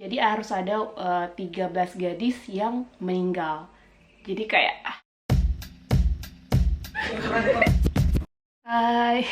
Jadi harus ada 13 gadis yang meninggal. Jadi kayak hai.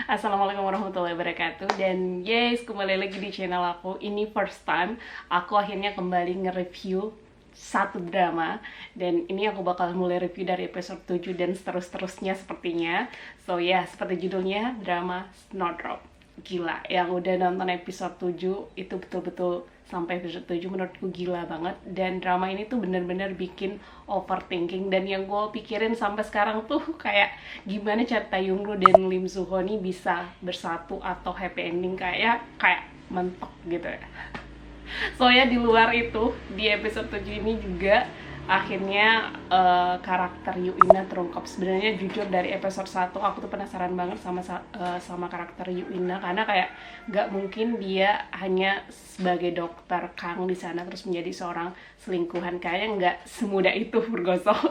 Assalamualaikum warahmatullahi wabarakatuh. Dan yes, kembali lagi di channel aku. Ini first time aku akhirnya kembali nge-review satu drama. Dan ini aku bakal mulai review dari episode 7 dan seterusnya sepertinya. So ya, seperti judulnya, drama Snowdrop. Gila, yang udah nonton episode 7 itu betul-betul sampai episode 7 menurutku gila banget. Dan drama ini tuh bener-bener bikin overthinking. Dan yang gue pikirin sampai sekarang tuh kayak gimana cara Tae Young-ro dan Lim Soo-ho nih bisa bersatu atau happy ending, kayak mentok gitu ya. Soalnya di luar itu, di episode 7 ini juga akhirnya karakter Yuina terungkap. Sebenarnya jujur dari episode 1 aku tuh penasaran banget sama karakter Yuina, karena kayak gak mungkin dia hanya sebagai dokter Kang di sana terus menjadi seorang selingkuhan. Kayaknya nggak semudah itu bergosok.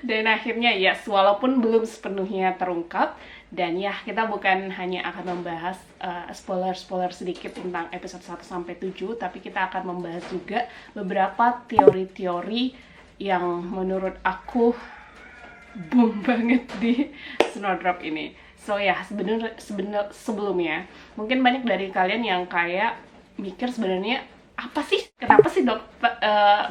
Dan akhirnya ya, walaupun belum sepenuhnya terungkap, dan ya kita bukan hanya akan membahas spoiler sedikit tentang episode 1 sampai 7, tapi kita akan membahas juga beberapa teori-teori yang menurut aku boom banget di Snowdrop ini. So ya, sebelumnya mungkin banyak dari kalian yang kayak mikir sebenarnya apa sih, kenapa sih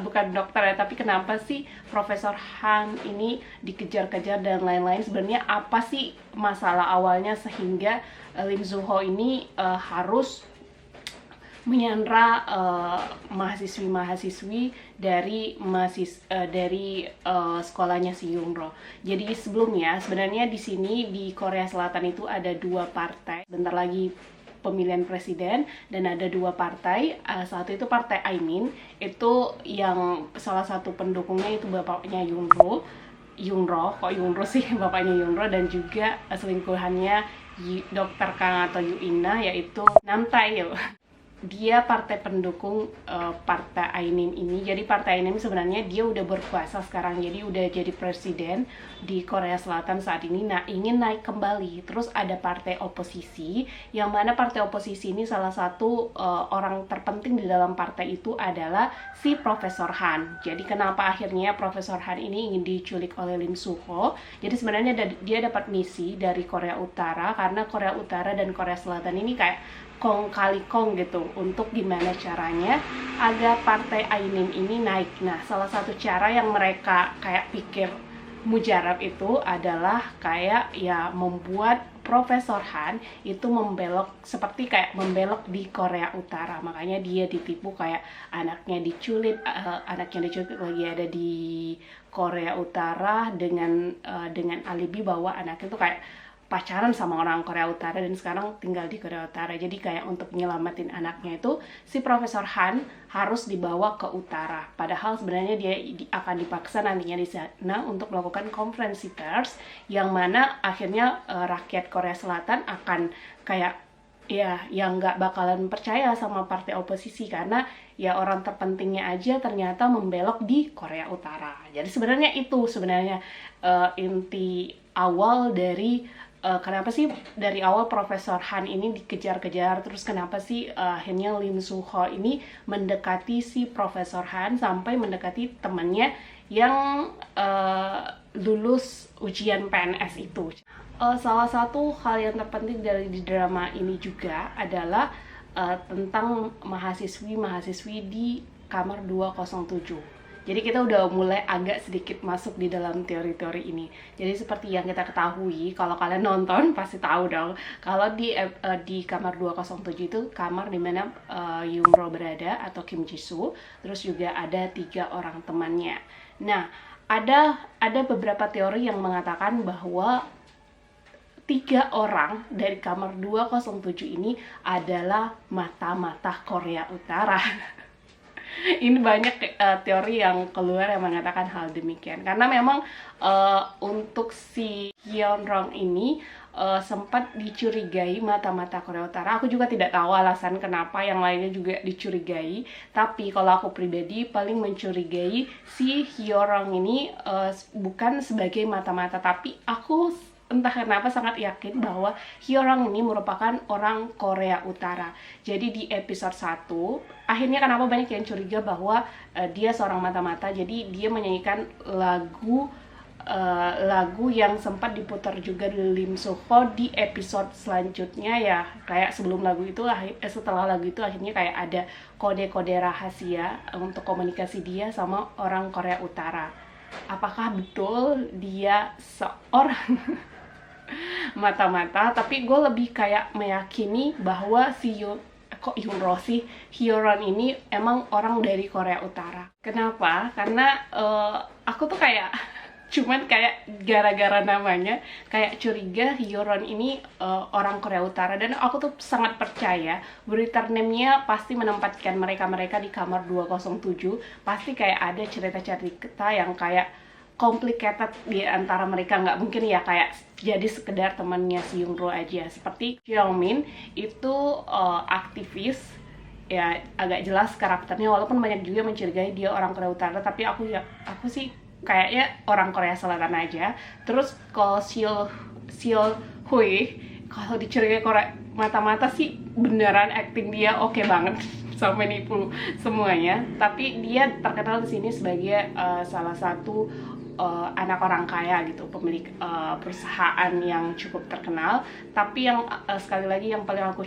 bukan dokter ya, tapi kenapa sih Profesor Han ini dikejar-kejar dan lain-lain. Sebenarnya apa sih masalah awalnya sehingga Lim Soo-ho ini harus menyandra mahasiswi-mahasiswi dari sekolahnya si Young-ro. Jadi sebelumnya sebenarnya di sini di Korea Selatan itu ada dua partai. Bentar lagi pemilihan presiden, dan ada dua partai. Satu itu partai Aimin, itu yang salah satu pendukungnya itu bapaknya Young-ro, kok Young-ro sih, bapaknya Young-ro, dan juga selingkuhannya Dr. Kang atau Yuina, yaitu Nam Tae-il. Dia partai pendukung partai Ainim ini. Jadi partai Ainim sebenarnya dia udah berkuasa sekarang, jadi udah jadi presiden di Korea Selatan saat ini. Nah, ingin naik kembali. Terus ada partai oposisi, yang mana partai oposisi ini salah satu orang terpenting di dalam partai itu adalah si Profesor Han. Jadi kenapa akhirnya Profesor Han ini ingin diculik oleh Lim Soo-ho? Jadi sebenarnya dia dapat misi dari Korea Utara, karena Korea Utara dan Korea Selatan ini kayak kong kali kong gitu, untuk gimana caranya agar partai Ainim ini naik. Nah, salah satu cara yang mereka kayak pikir mujarab itu adalah kayak ya membuat Profesor Han itu seperti kayak membelok di Korea Utara. Makanya dia ditipu, kayak anaknya diculik lagi ada di Korea Utara dengan alibi bahwa anaknya itu kayak pacaran sama orang Korea Utara dan sekarang tinggal di Korea Utara. Jadi kayak untuk nyelamatin anaknya itu, si Profesor Han harus dibawa ke utara. Padahal sebenarnya dia akan dipaksa nantinya di sana untuk melakukan konferensi pers, yang mana akhirnya rakyat Korea Selatan akan kayak ya yang nggak bakalan percaya sama partai oposisi, karena ya orang terpentingnya aja ternyata membelok di Korea Utara. Jadi sebenarnya itu inti awal dari kenapa sih dari awal Profesor Han ini dikejar-kejar. Terus kenapa sih akhirnya Lim Soo-ho ini mendekati si Profesor Han sampai mendekati temannya yang lulus ujian PNS itu. Salah satu hal yang terpenting dari di drama ini juga adalah tentang mahasiswi di kamar 207. Jadi kita udah mulai agak sedikit masuk di dalam teori-teori ini. Jadi seperti yang kita ketahui, kalau kalian nonton pasti tahu dong, kalau di kamar 207 itu kamar dimana Young-ro berada atau Kim Ji-soo. Terus juga ada 3 orang temannya. Nah, ada beberapa teori yang mengatakan bahwa 3 orang dari kamar 207 ini adalah mata-mata Korea Utara. Ini banyak teori yang keluar yang mengatakan hal demikian, karena memang untuk si Hyun-rong ini sempat dicurigai mata-mata Korea Utara. Aku juga tidak tahu alasan kenapa yang lainnya juga dicurigai, tapi kalau aku pribadi paling mencurigai si Hyun-rong ini bukan sebagai mata-mata, tapi aku entah kenapa sangat yakin bahwa Hyeorang ini merupakan orang Korea Utara. Jadi di episode 1, akhirnya kenapa banyak yang curiga bahwa dia seorang mata-mata. Jadi dia menyanyikan lagu yang sempat diputar juga di Lim Soo-ho di episode selanjutnya ya. Kayak sebelum lagu itu, setelah lagu itu akhirnya kayak ada kode-kode rahasia untuk komunikasi dia sama orang Korea Utara. Apakah betul dia seorang mata-mata? Tapi gue lebih kayak meyakini bahwa Hyeoran ini emang orang dari Korea Utara. Kenapa? Karena aku tuh kayak cuman kayak gara-gara namanya kayak curiga Hyeoran ini orang Korea Utara, dan aku tuh sangat percaya Writer name-nya pasti menempatkan mereka di kamar 207. Pasti kayak ada cerita-cerita yang kayak complicated di antara mereka, nggak mungkin ya kayak jadi sekedar temannya si Yoonro aja. Seperti Jeongmin itu aktivis ya, agak jelas karakternya, walaupun banyak juga mencurigai dia orang Korea Utara, tapi aku sih kayaknya orang Korea Selatan aja. Terus kalau Seol Hui, kalau dicurigai Korea mata-mata sih beneran acting dia oke banget sampai nipu semuanya. Tapi dia terkenal di sini sebagai salah satu anak orang kaya gitu, pemilik perusahaan yang cukup terkenal. Tapi yang sekali lagi yang paling aku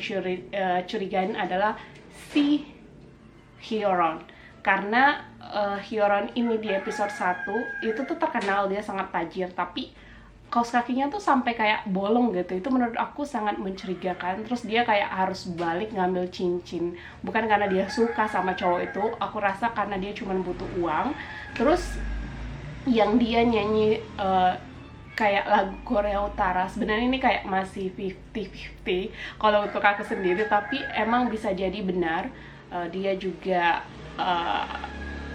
curigain adalah si Hyeoran, karena Hyeoran ini di episode 1 itu tuh terkenal dia sangat tajir, tapi kaos kakinya tuh sampai kayak bolong gitu. Itu menurut aku sangat mencurigakan. Terus dia kayak harus balik ngambil cincin, bukan karena dia suka sama cowok itu, aku rasa karena dia cuma butuh uang. Terus yang dia nyanyi kayak lagu Korea Utara, sebenarnya ini kayak masih 50-50 kalau untuk aku sendiri, tapi emang bisa jadi benar dia juga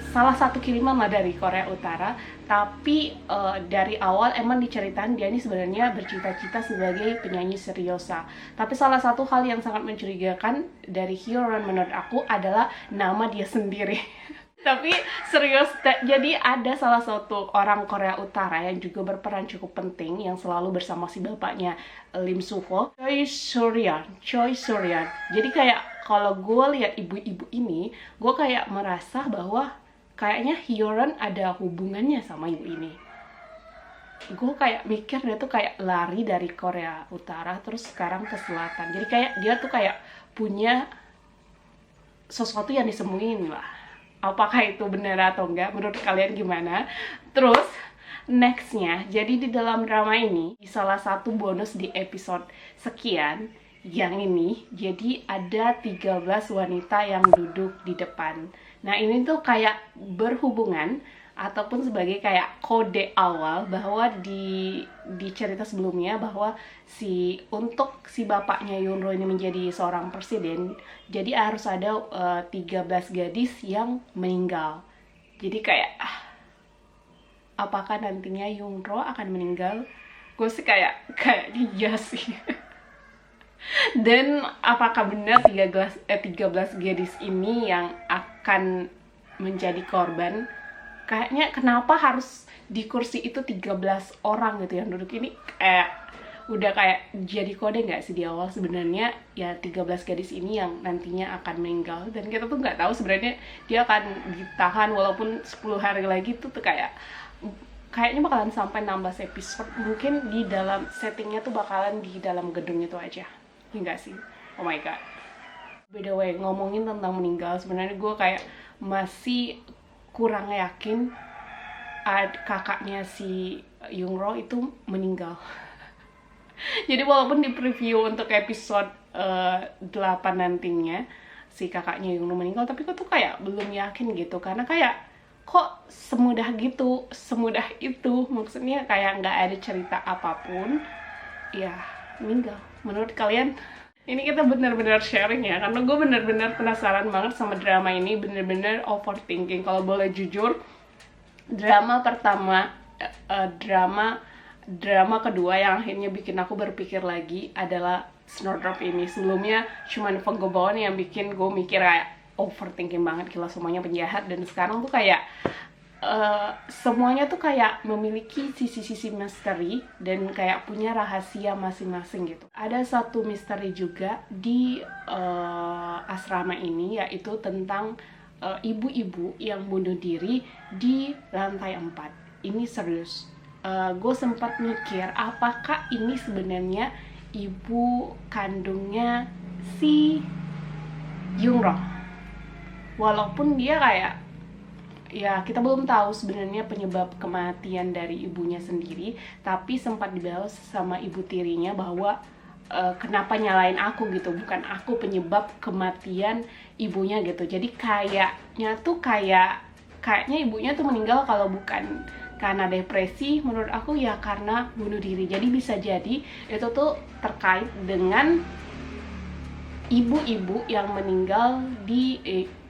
salah satu kiriman lah dari Korea Utara. Tapi dari awal emang diceritain dia ini sebenarnya bercita-cita sebagai penyanyi seriosa. Tapi salah satu hal yang sangat mencurigakan dari Hyeoran menurut aku adalah nama dia sendiri. Tapi serius, jadi ada salah satu orang Korea Utara yang juga berperan cukup penting, yang selalu bersama si bapaknya Lim Soo-ho, Choi Suryan. Jadi kayak kalau gue lihat ibu-ibu ini, gue kayak merasa bahwa kayaknya Hyeoran ada hubungannya sama ibu ini. Gue kayak mikir dia tuh kayak lari dari Korea Utara terus sekarang ke selatan. Jadi kayak dia tuh kayak punya sesuatu yang disembunyiin lah. Apakah itu benar atau enggak? Menurut kalian gimana? Terus nextnya, jadi di dalam drama ini, di salah satu bonus di episode sekian yang ini, jadi ada 13 wanita yang duduk di depan. Nah ini tuh kayak berhubungan ataupun sebagai kayak kode awal bahwa di cerita sebelumnya bahwa untuk si bapaknya Yoonro ini menjadi seorang presiden, jadi harus ada 13 gadis yang meninggal. Jadi kayak apakah nantinya Yoonro akan meninggal? Gue sih kayak iya sih. Dan apakah benar 13 gadis ini yang akan menjadi korban? Kayaknya kenapa harus di kursi itu 13 orang gitu yang duduk ini, udah kayak jadi kode nggak sih di awal sebenarnya ya 13 gadis ini yang nantinya akan meninggal, dan kita tuh nggak tahu sebenarnya dia akan ditahan walaupun 10 hari lagi tuh kayaknya bakalan sampai 16 episode. Mungkin di dalam settingnya tuh bakalan di dalam gedung itu aja, enggak sih? Oh my god. By the way, ngomongin tentang meninggal, sebenarnya gue kayak masih kurang yakin kakaknya si Yoonro itu meninggal. Jadi walaupun di preview untuk episode 8 nantinya si kakaknya Yoonro meninggal, tapi gue tuh kayak belum yakin gitu, karena kayak kok semudah itu, maksudnya kayak nggak ada cerita apapun ya meninggal. Menurut kalian? Ini kita bener-bener sharing ya, karena gue bener-bener penasaran banget sama drama ini, bener-bener overthinking. Kalau boleh jujur, drama pertama, drama kedua yang akhirnya bikin aku berpikir lagi adalah Snowdrop ini. Sebelumnya cuman Vagabond yang bikin gue mikir kayak overthinking banget, gila semuanya penjahat. Dan sekarang tuh kayak semuanya tuh kayak memiliki sisi-sisi misteri dan kayak punya rahasia masing-masing gitu. Ada satu misteri juga di asrama ini, yaitu tentang ibu-ibu yang bunuh diri di lantai 4. Ini serius. Gue sempat mikir apakah ini sebenarnya ibu kandungnya si Yoongrong. Walaupun dia kayak, ya kita belum tahu sebenarnya penyebab kematian dari ibunya sendiri, tapi sempat dibahas sama ibu tirinya bahwa kenapa nyalain aku gitu, bukan aku penyebab kematian ibunya gitu. Jadi kayaknya ibunya tuh meninggal kalau bukan karena depresi, menurut aku ya karena bunuh diri. Jadi bisa jadi itu tuh terkait dengan ibu-ibu yang meninggal di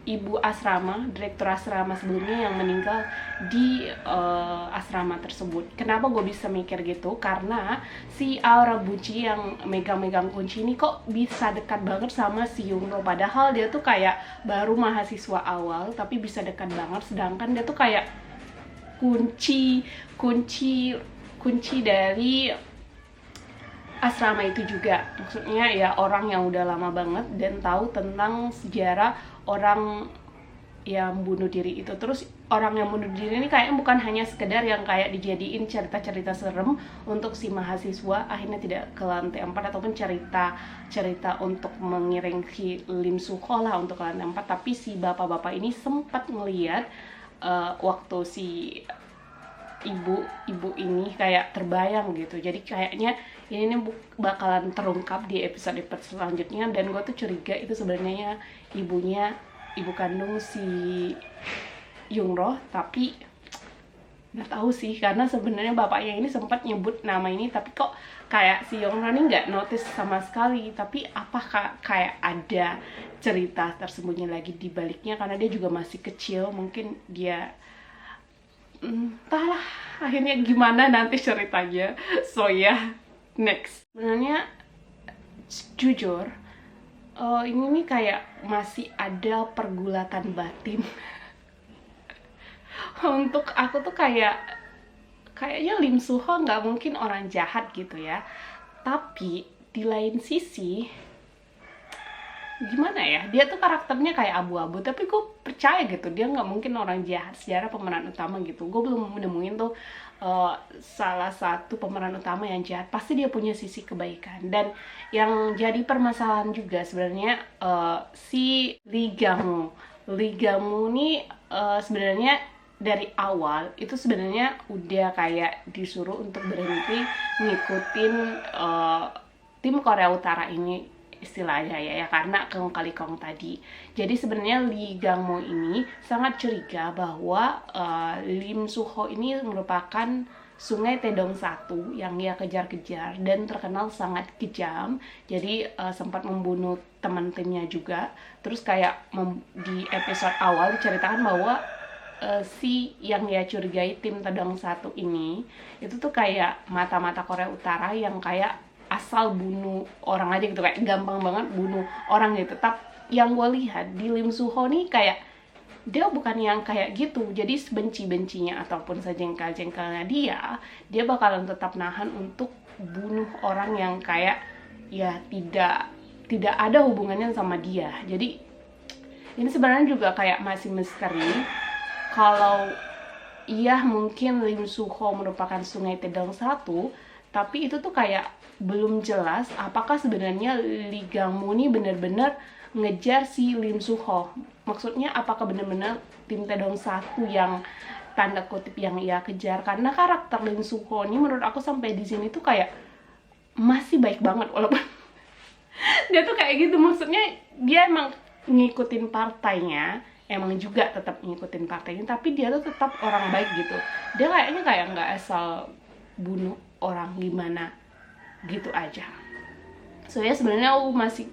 ibu asrama, direktur asrama sebelumnya yang meninggal di asrama tersebut. Kenapa gue bisa mikir gitu? Karena si Aura Buci yang megang-megang kunci ini kok bisa dekat banget sama si Yoongrong. Padahal dia tuh kayak baru mahasiswa awal, tapi bisa dekat banget. Sedangkan dia tuh kayak kunci dari asrama itu juga. Maksudnya ya orang yang udah lama banget dan tahu tentang sejarah orang yang bunuh diri itu. Terus orang yang bunuh diri ini kayaknya bukan hanya sekedar yang kayak dijadiin cerita-cerita serem untuk si mahasiswa akhirnya tidak ke lantai 4, ataupun cerita untuk mengiring si Lim Soo-ho lah untuk ke lantai 4, tapi si bapak-bapak ini sempat ngeliat waktu si ibu ini kayak terbayang gitu. Jadi kayaknya ini bakalan terungkap di episode selanjutnya, dan gue tuh curiga itu sebenarnya ibu kandung si Yoongrong, tapi nggak tahu sih, karena sebenarnya bapaknya ini sempat nyebut nama ini, tapi kok kayak si Yoongrong ini nggak notice sama sekali. Tapi apakah kayak ada cerita tersembunyi lagi di baliknya, karena dia juga masih kecil, mungkin dia entahlah akhirnya gimana nanti ceritanya. So ya, next. Sebenarnya jujur ini nih kayak masih ada pergulatan batin. Untuk aku tuh kayaknya Lim Soo-ho nggak mungkin orang jahat gitu ya. Tapi di lain sisi gimana ya, dia tuh karakternya kayak abu-abu, tapi gue percaya gitu dia nggak mungkin orang jahat secara pemeran utama gitu. Gue belum menemuin tuh salah satu pemeran utama yang jahat. Pasti dia punya sisi kebaikan. Dan yang jadi permasalahan juga sebenarnya si Lee Gang-moo nih sebenarnya dari awal itu sebenarnya udah kayak disuruh untuk berhenti ngikutin tim Korea Utara ini, istilahnya ya karena kong kali kong tadi. Jadi sebenarnya Lee Gang-moo ini sangat curiga bahwa Lim Soo-ho ini merupakan Sungai Taedong 1 yang ia kejar-kejar dan terkenal sangat kejam. Jadi sempat membunuh teman timnya juga. Terus kayak di episode awal diceritakan bahwa si yang ia curigai tim Taedong 1 ini itu tuh kayak mata-mata Korea Utara yang kayak asal bunuh orang aja gitu, kayak gampang banget bunuh orang gitu. Tapi yang gue lihat di Lim Soo-ho nih kayak dia bukan yang kayak gitu. Jadi sebenci-bencinya ataupun sejengkal-jengkalnya dia bakalan tetap nahan untuk bunuh orang yang kayak ya tidak ada hubungannya sama dia. Jadi ini sebenarnya juga kayak masih misteri kalau iya mungkin Lim Soo-ho merupakan Sungai Taedong 1, tapi itu tuh kayak belum jelas apakah sebenarnya Lee Gang-moo ini benar-benar ngejar si Lim Soo-ho. Maksudnya apakah benar-benar tim Taedong 1 yang tanda kutip yang ia kejar. Karena karakter Lim Soo-ho ini menurut aku sampai di sini tuh kayak masih baik banget, walaupun dia tuh kayak gitu. Maksudnya dia emang ngikutin partainya, emang juga tetap ngikutin partainya, tapi dia tuh tetap orang baik gitu. Dia kayaknya kayak nggak asal bunuh orang gimana gitu aja. So ya sebenarnya aku masih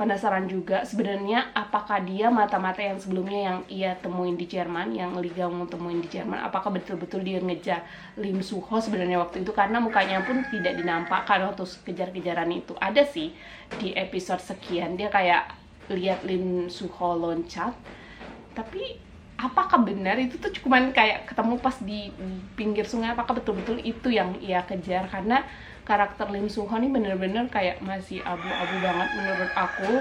penasaran juga sebenarnya apakah dia mata-mata yang sebelumnya yang ia temuin di Jerman, yang Lee Gang-moo temuin di Jerman, apakah betul-betul dia ngejar Lim Soo-ho sebenarnya waktu itu, karena mukanya pun tidak dinampakkan waktu kejar-kejaran itu. Ada sih di episode sekian dia kayak lihat Lim Soo-ho loncat, tapi apakah benar itu tuh cuman kayak ketemu pas di pinggir sungai, apakah betul-betul itu yang ia kejar, karena karakter Lim Soo Ho ini bener-bener kayak masih abu-abu banget menurut aku.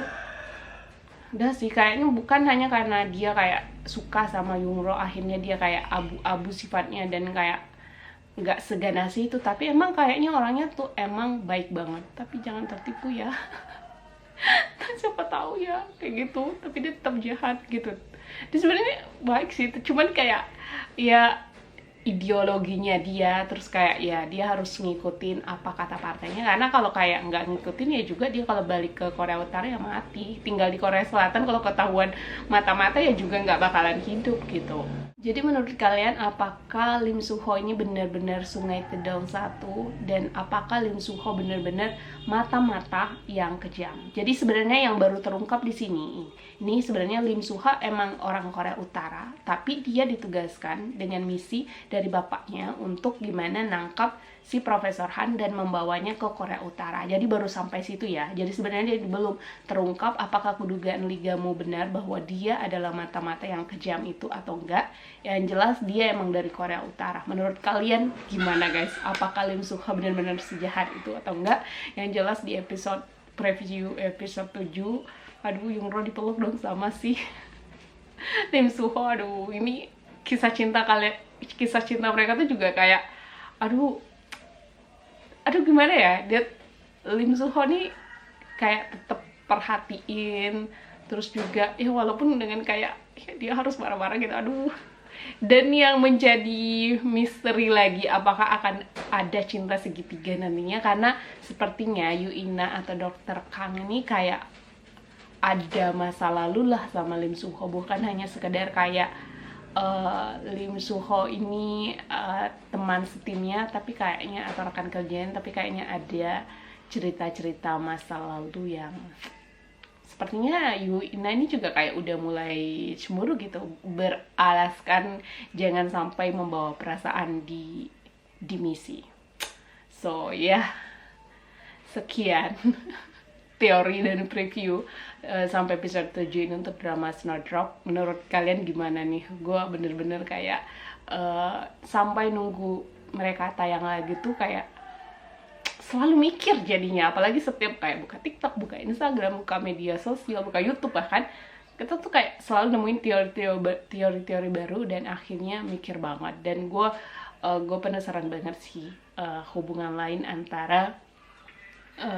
Udah sih, kayaknya bukan hanya karena dia kayak suka sama Yoonro akhirnya dia kayak abu-abu sifatnya dan kayak nggak seganas itu, tapi emang kayaknya orangnya tuh emang baik banget, tapi jangan tertipu ya. Siapa tahu ya kayak gitu, tapi dia tetap jahat gitu. Dia sebenarnya baik sih, cuman kayak ya ideologinya dia, terus kayak ya dia harus ngikutin apa kata partainya, karena kalau kayak nggak ngikutin ya juga dia kalau balik ke Korea Utara ya mati, tinggal di Korea Selatan kalau ketahuan mata-mata ya juga nggak bakalan hidup gitu. Jadi menurut kalian apakah Lim Soo Ho ini benar-benar Sungai Kedong 1, dan apakah Lim Soo Ho benar-benar mata-mata yang kejam? Jadi sebenarnya yang baru terungkap di sini, ini sebenarnya Lim Soo Ho emang orang Korea Utara, tapi dia ditugaskan dengan misi dari bapaknya untuk gimana nangkap si Profesor Han dan membawanya ke Korea Utara. Jadi baru sampai situ ya. Jadi sebenarnya dia belum terungkap apakah kedugaan Lee Ga-mo benar bahwa dia adalah mata-mata yang kejam itu atau enggak. Yang jelas dia emang dari Korea Utara. Menurut kalian gimana guys? Apakah Lim Soo Ho benar-benar sejahat itu atau enggak? Yang jelas di episode preview episode 7, aduh Yoonro dipeluk dong sama si Lim Soo Ho. Aduh, ini kisah cinta mereka tuh juga kayak aduh gimana ya, dia Lim Soo Ho nih kayak tetap perhatiin, terus juga ya walaupun dengan kayak ya, dia harus marah-marah gitu, aduh. Dan yang menjadi misteri lagi apakah akan ada cinta segitiga nantinya, karena sepertinya Yu Ina atau Dr. Kang ini kayak ada masa lalu lah sama Lim Soo Ho, bukan hanya sekedar kayak Lim Soo Ho ini teman setimnya, tapi kayaknya atau rekan kerjanya, tapi kayaknya ada cerita-cerita masa lalu yang sepertinya Yu Ina ini juga kayak udah mulai cemburu gitu, beralaskan jangan sampai membawa perasaan di misi. So ya, sekian teori dan preview sampai episode 7 ini untuk drama Snowdrop. Menurut kalian gimana nih? Gue bener-bener kayak sampai nunggu mereka tayang lagi tuh kayak selalu mikir jadinya, apalagi setiap kayak buka TikTok, buka Instagram, buka media sosial, buka YouTube bahkan, kita tuh kayak selalu nemuin teori-teori baru dan akhirnya mikir banget. Dan gue penasaran banget sih hubungan lain antara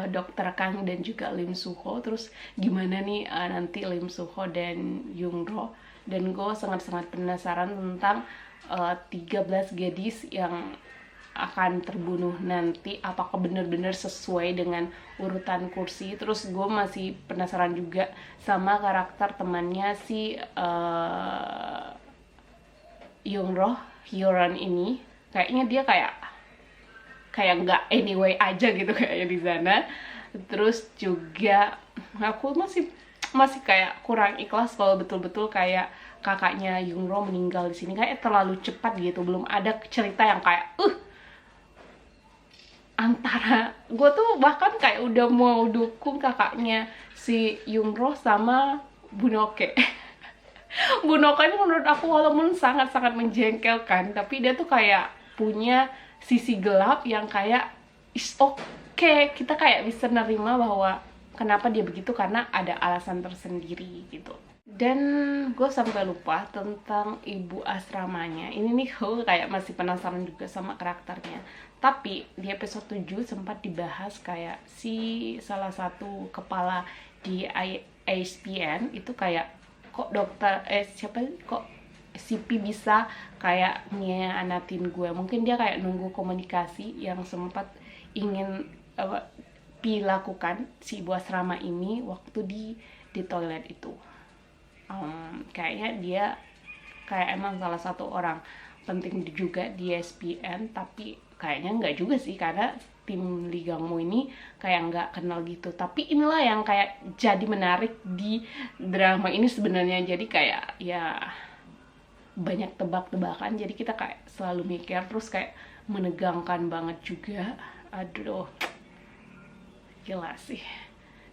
Dr. Kang dan juga Lim Soo Ho, terus gimana nih nanti Lim Soo Ho dan Yoonro. Dan gue sangat-sangat penasaran tentang 13 gadis yang akan terbunuh nanti, apakah benar-benar sesuai dengan urutan kursi. Terus gue masih penasaran juga sama karakter temannya si Yoonro, Hyoron ini, kayaknya dia kayak nggak anyway aja gitu kayaknya di sana. Terus juga aku masih kayak kurang ikhlas kalau betul-betul kayak kakaknya Yoonro meninggal di sini, kayak terlalu cepat gitu, belum ada cerita yang kayak antara gue tuh bahkan kayak udah mau dukung kakaknya si Yoonro sama Bunoke. Bunoke ini menurut aku walaupun sangat-sangat menjengkelkan, tapi dia tuh kayak punya sisi gelap yang kayak is okay, kita kayak bisa nerima bahwa kenapa dia begitu karena ada alasan tersendiri gitu. Dan gue sampai lupa tentang ibu asramanya. Ini nih gue kayak masih penasaran juga sama karakternya. Tapi di episode 7 sempat dibahas kayak si salah satu kepala di ISPN itu kayak kok CP bisa kayak nyianatin gue. Mungkin dia kayak nunggu komunikasi yang sempat ingin dilakukan si ibu asrama ini waktu di toilet itu. Kayaknya dia kayak emang salah satu orang penting juga di ESPN, tapi kayaknya nggak juga sih, karena tim Lee Gang-mo ini kayak nggak kenal gitu. Tapi inilah yang kayak jadi menarik di drama ini sebenarnya. Jadi kayak ya banyak tebak-tebakan, jadi kita kayak selalu mikir, terus kayak menegangkan banget juga. Aduh, gila sih.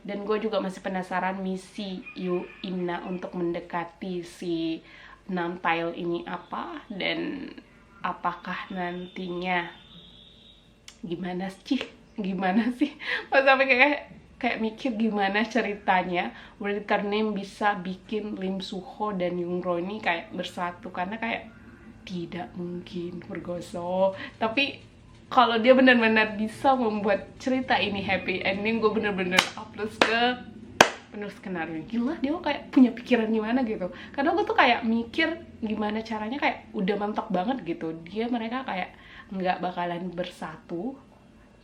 Dan gue juga masih penasaran misi Yu Ina untuk mendekati si Nantail ini apa, dan apakah nantinya gimana sih pas sampai kayak mikir gimana ceritanya Winternim bisa bikin Lim Suho dan Yoonro ini kayak bersatu, karena kayak tidak mungkin bergosok. Tapi kalau dia benar-benar bisa membuat cerita ini happy ending, gue bener-bener upload ke penulis skenario. Gila, dia kayak punya pikiran gimana gitu. Karena gue tuh kayak mikir gimana caranya, kayak udah mentok banget gitu. Mereka kayak nggak bakalan bersatu.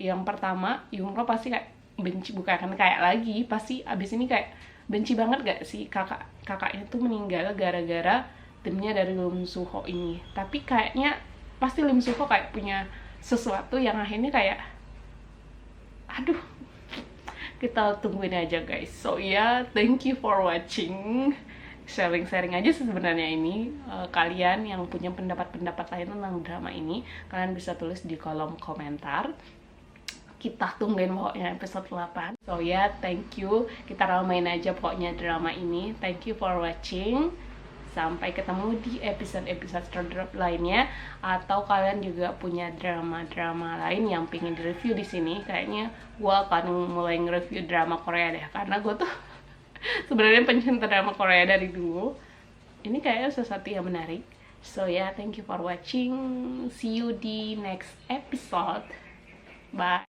Yang pertama, Yoonro pasti kayak benci, bukan kayak lagi, pasti abis ini kayak benci banget gak sih kakaknya tuh meninggal gara-gara timnya dari Lim Suho ini. Tapi kayaknya pasti Lim Suho kayak punya sesuatu yang akhirnya kayak aduh, kita tungguin aja guys. So ya, thank you for watching. Sharing aja sih sebenarnya ini. Kalian yang punya pendapat-pendapat lain tentang drama ini, kalian bisa tulis di kolom komentar. Kita tungguin pokoknya episode 8. So ya, thank you. Kita ramein aja pokoknya drama ini. Thank you for watching. Sampai ketemu di episode-episode Stardrop lainnya. Atau kalian juga punya drama-drama lain yang pengen direview di sini. Kayaknya gue akan mulai nge-review drama Korea deh, karena gue tuh sebenarnya pencinta drama Korea dari dulu. Ini kayaknya sesuatu yang menarik. So ya, thank you for watching. See you di next episode. Bye.